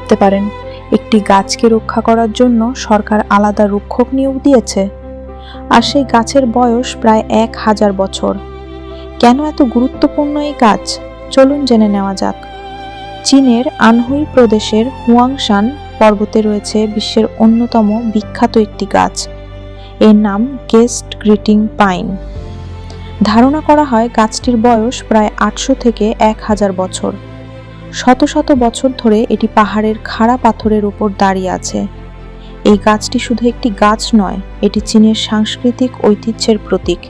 ভাবতে পারেন, একটি গাছকে রক্ষা করার জন্য সরকার আলাদা রক্ষক নিয়োগ দিয়েছে, আর সেই গাছের বয়স প্রায় 1000 বছর। কেন এত গুরুত্বপূর্ণ এই গাছ? চলুন জেনে নেওয়া যাক। চীনের আনহুই প্রদেশের হুয়াংশান পর্বতে রয়েছে বিশ্বের অন্যতম বিখ্যাত একটি গাছ। এর নাম গেস্ট গ্রিটিং পাইন। ধারণা করা হয় গাছটির বয়স প্রায় 800 থেকে 1000 বছর। শত শত বছর ধরে এটি পাহাড়ের খাড়া পাথরের উপর দাঁড়িয়ে আছে। এই গাছটি শুধু একটি গাছ নয়, এটি চীনের সাংস্কৃতিক ঐতিহ্যের প্রতীক।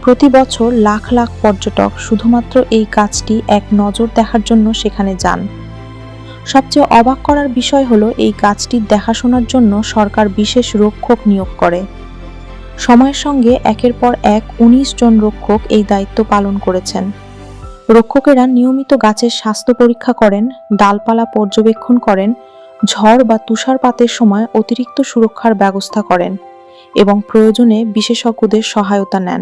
প্রতি বছর লাখ লাখ পর্যটক শুধুমাত্র এই গাছটি এক নজর দেখার জন্য সেখানে যান। সবচেয়ে অবাক করার বিষয় হলো, এই গাছটির দেখাশোনার জন্য সরকার বিশেষ রক্ষক নিয়োগ করে। সময়ের সঙ্গে একের পর এক 19 জন রক্ষক এই দায়িত্ব পালন করেছেন। রক্ষকেরা নিয়মিত গাছের স্বাস্থ্য পরীক্ষা করেন, ডালপালা পর্যবেক্ষণ করেন, ঝড় বা তুষারপাতের সময় অতিরিক্ত সুরক্ষার ব্যবস্থা করেন এবং প্রয়োজনে বিশেষজ্ঞদের সহায়তা নেন।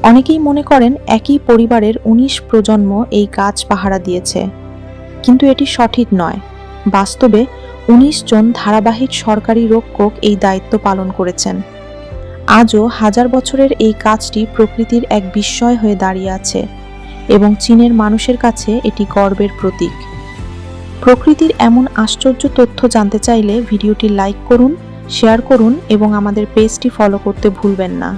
অনেকেই মনে করেন একই পরিবারের 19 প্রজন্ম এই গাছ পাহারা দিয়েছে, কিন্তু এটি সঠিক নয়। বাস্তবে 19 জন ধারাবাহিক সরকারি রক্ষক এই দায়িত্ব পালন করেছেন। আজও 1000 বছরের এই গাছটি প্রকৃতির এক বিস্ময় হয়ে দাঁড়িয়ে আছে এবং চীনের মানুষের কাছে এটি গর্বের প্রতীক। প্রকৃতির এমন আশ্চর্য তথ্য জানতে চাইলে ভিডিওটি লাইক করুন, শেয়ার করুন এবং আমাদের পেজটি ফলো করতে ভুলবেন না।